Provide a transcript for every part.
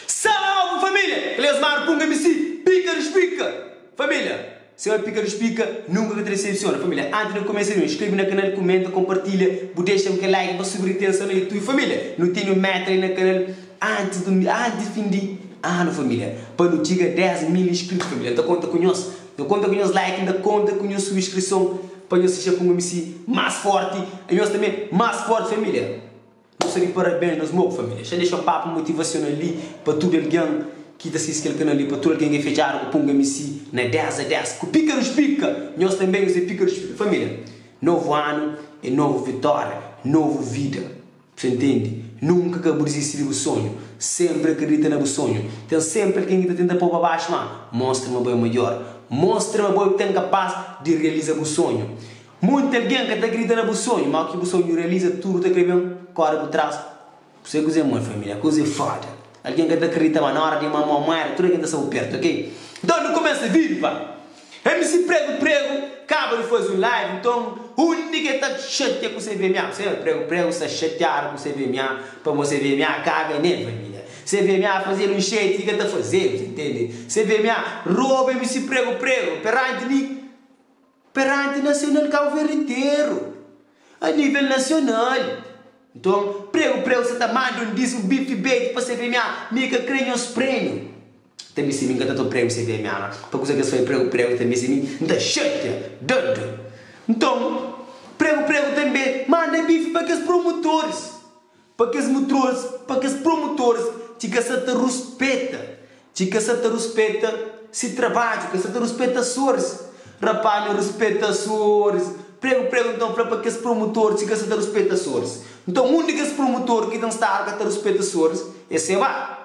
Salve família! Beleza, mano? Punga MC, pica. Família, se é pica, nunca te decepciona. Família, antes de começar, inscreve no canal, comenta, compartilha, deixa-me que like para subir atenção no YouTube. Família, não tenho meta aí no canal antes de fim de ano, família. Para não chegar 10 mil inscritos, família. Então conta com nós. Então conta com nós like, ainda conta com nós subscrição para nós ser Punga MC mais forte. E nós também mais forte, família. Não sei parabéns nos meus família. Já deixa um papo motivacional ali para todo alguém que está assistindo aquele canal ali, para todo alguém que fechar o Punga MC na 10 a 10. Com pica. Nós também usamos pica. Família, novo ano e novo vitória, novo vida. Você entende? Nunca acabou de desistir do sonho. Sempre acredita no sonho. Tem sempre alguém que tenta pôr para baixo, mano. Mostra uma boa melhor. Mostra uma boa que tem capaz de realizar o sonho. Muita alguém que está acreditando no sonho, mas que o sonho realiza tudo, está querendo corre por trás. Você coisa é muito, família, coisa é foda. Alguém que está acreditando, mas na hora de mamar mãe, tudo alguém está perto, ok? Então, no começo do vídeo, pá. MC prego, acaba de fazer um live, então, o único que está chateado com você ver minha, você prego, está chateado com você ver minha, para você ver minha caga, né, família? Você vê minha fazer um jeito que está fazendo, você entende? Você vê minha rouba MC prego, perante nacional Cabo Verde inteiro, a nível nacional. Então, prego, você está mandando um bife bait para você ver minha mica crânio os prêmios. Também se me encanta o prêmio, você vê minha, para que você foi prego, também se me não chata, doido. Então, prego também manda bife para aqueles promotores, para aqueles promotores, que se te respeita, se trabalha, que se te respeita sores. Rapaz, não respeita sores. Prego então para aqueles promotores que se te respeita sores. Então, o único promotor que não está a respeita sores é Seba.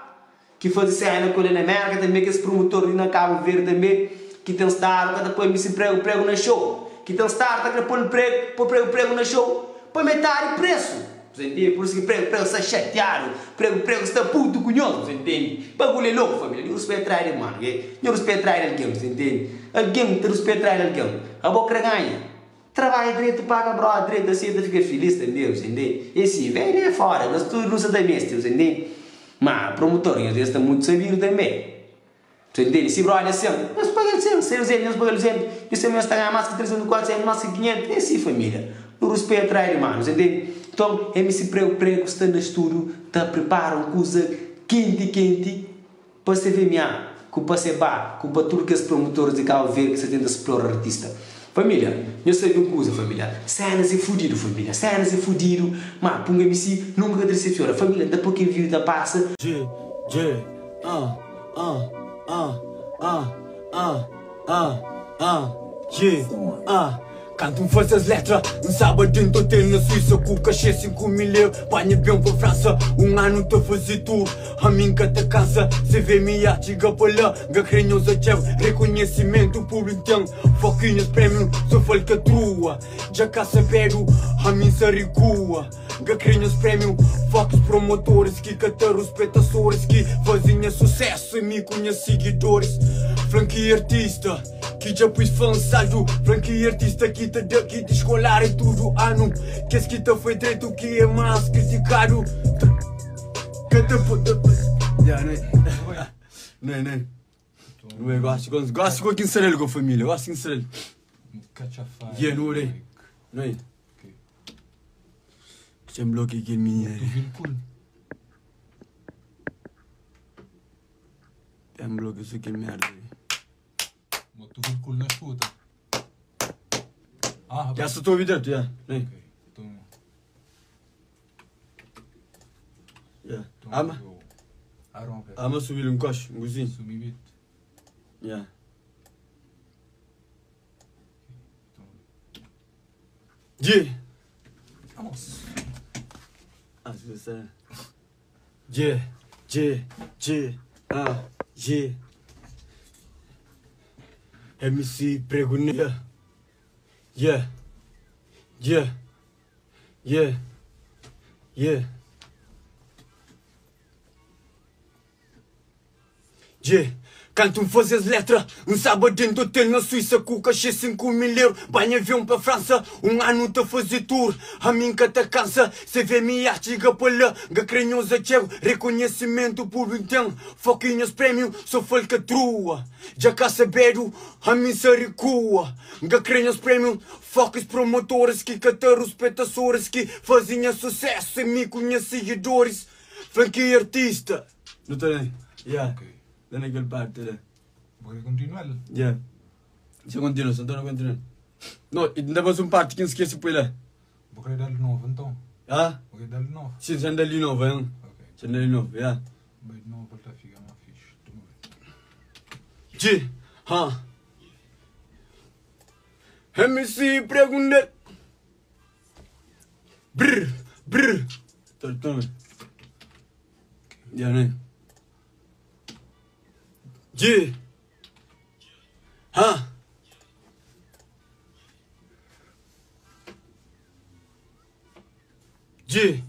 Que faz cena com ele na América também, que esse promotor na Cabo Verde também, que tem estar a pôr esse prego na show. Que tem estar a pôr prego na show para metade preço. Você entende? Por isso que prego está chateado. Prego está puto cunhoso, você entende? Bagulho é louco, família. Não respeita trair, mano. Não respeita trair alguém, você entende? Alguém te respeita trair alguém. A boca ganha. Trabalha direito, paga bro, direito, assim, fica feliz, entendeu? Você entende? E assim, vem é fora, nós tudo não se dá mesmo, você entende? Mas promotor, às vezes está muito sabido também. Você entende? Se bro, olha assim, nós pagamos sempre, nós pagamos sempre. Isso mesmo está ganhando mais que 300, 400, mais que 500. É assim, família. Não respeita trair, mano, você entende? Então, MC prego, está no estúdio, está preparando uma coisa quente, para você ver minha, para você bar, para tudo que os promotores de Cabo Verde que você tenta explorar artista. Família, eu sei de uma coisa, família. Cenas é fudido, família. Cenas é fudido, mas Punga MC nunca decepciona. Família, depois que o vídeo da passa. Canto as letras, sábado em hotel na Suíça com o cachê 5 mil euros. Panha bem para a França, ano te fazer tour. A mim que te cansa, se vê minha chiga para lá. Gacrinhos a tchau, reconhecimento público tem. Foquinhos prémio, só falcatrua. Já cá saberam, a mim se recua. Gacrinhos prémio, foques promotores que te respeitadores que fazem sucesso e me conhecem seguidores. Franquia artista, que já pus fansaldo. Franquia artista que te deu, que te escolar e tudo ano. Que esse que te foi direito, que é mais criticado. Que te puta. Não é, gosto com quem será ele com a família, gosto com quem será ele. Yeah, não é? Não é? Que me bloqueei aqui minha. Tem me bloqueei isso aqui merda. Tu vem cool na escuta. Já se estou a ouvir direto, já. Ok, então... Ama subir um coche, um gozinho. Sumi bit. Já. G. Vamos. Se você... G. MC Pregonia. Yeah. Canto um fazes letra, sábado dentro do hotel na Suíça com cachê 5 mil euros. Banho avião para França, ano te fazer tour. A mim que te cansa, se vê me artiga para lá. Que crenhosa tchau, reconhecimento público tem. Foquinhas prémio, só folca trua. Já cá saberam, a mim se recua. Que crenhas prémio, focos promotores que cataram espectadores que faziam sucesso e me conhecedores. Franquia artista. Não está bem? Yeah. Ok. Da naquele parte, né? Vou continuar. Yeah. Se continua, se não continua. Não, ainda mais parte que não esquece por lá. Vou querer dar-lhe novo então. Ah? Vou querer dar-lhe novo. Sim, já anda ali novo, hein? Ok. Já anda ali novo, yeah. Vai de novo para ficar mais fixe. Toma ver. G, ha. MC pregunta. Brr, brr. Toma. Yeah, né? G, ha. G.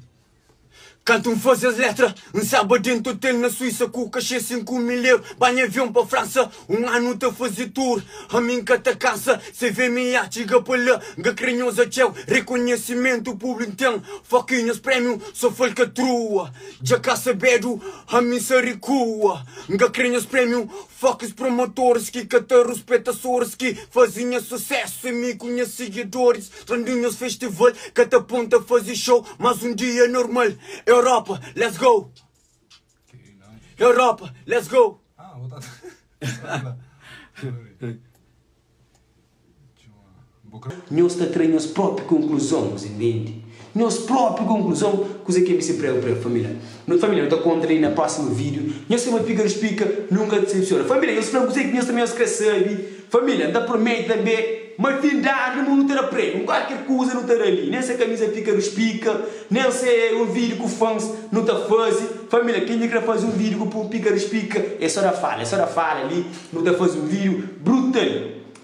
Canto fazes letra, sábado dentro do hotel na Suíça com cachê 5 mil euros. Banho avião para França, ano te fazer tour. A mim que te cansa, se vê me artiga para lá. Que crenhosa tchau, reconhecimento público tem. Foquinhas prémio, só folca trua. Já cá saberam, a mim se recua. Que crenhas prémio, focos promotores que cataram espectadores que faziam sucesso e me conhecedores. Trandinhos festival, que te aponta a fazer show, mas dia normal. Europa, let's go! Ok, nice. Europa, let's go! Ah, vou estar. Nós tiramos a própria conclusão, você entende? Nossa própria conclusão, coisa que me se prega para a família. Nossa família, eu estou contra aí no próximo vídeo. Nós temos uma pica explica, nunca decepciona. Família, eu espero que nós também os crescemos. Família, ainda prometo também. Mas fim de ano não terá prego, qualquer coisa não terá ali. Nem essa camisa fica nos pica, nem sei um vídeo com fãs não está fazendo. Família, quem quer fazer um vídeo com pica nos pica, é só da fala ali, não está fazendo um vídeo brutal.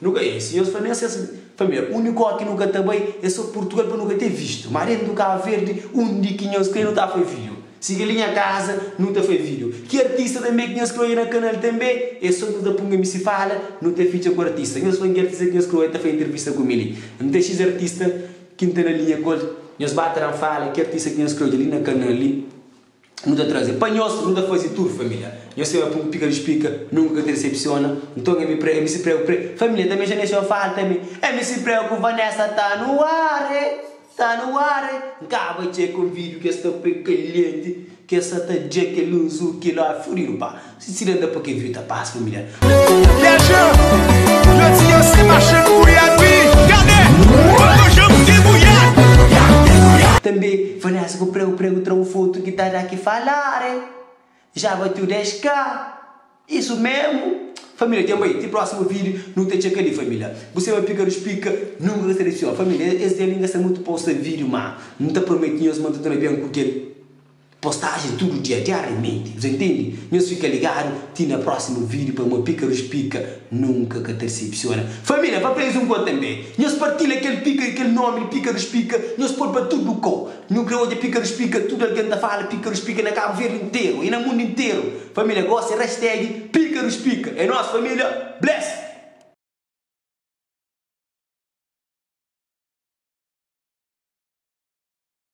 Nunca é isso. Eu falei assim, família, o único que nunca também é só Portugal para nunca ter visto. Mas dentro do Cabo Verde, um dia que não está a fazer vídeo. Siga ali em casa, não está a fazer vídeo. Que artista também que nos escreve no canal também, é só que da punga me se fala, não tem feature com artista. Eu sou um artista que nos escreve, está a fazer entrevista com ele. Não tem X artista que está na linha com ele. Nós bateram fala, que artista que nos escreve ali no canal ali, não está a trazer. Para nós, não está a fazer tudo, família. Eu sei que pica nos pica, nunca te decepciona. Então eu me se preocupa. Família, também já nem se fala também. Eu me se preocupa, Vanessa está no ar, está no ar. Acaba de chegar com o vídeo que está caliente. Que essa tá de que luz o que lá furiu pá. Se tira da porque viu tá paz família. Viajando, eu tinha se marchando por aí. Cadê? Eu chamo de mulher. Também Vanessa com o prego trou foto que tá aqui falar. Já bateu 10k. Isso mesmo. Família, tem próximo vídeo, não tem check ali, família. Você vai picar os pica, nunca seleciona. Família, esse delinga é muito posta vídeo, mas não tá prometendo os mantos também bem com que postagem tudo diariamente, você entende? Nós fica ligado, tem no próximo vídeo para uma pica dos pica, nunca que decepciona. Família, para um gol também. Nós partilha aquele pica, aquele nome, pica dos pica, nós põe para tudo no com. Não creio de pica dos pica, tudo alguém da fala pica dos pica na Cabo Verde inteiro e no mundo inteiro. Família, gosta, hashtag pica dos pica. É nossa família, bless!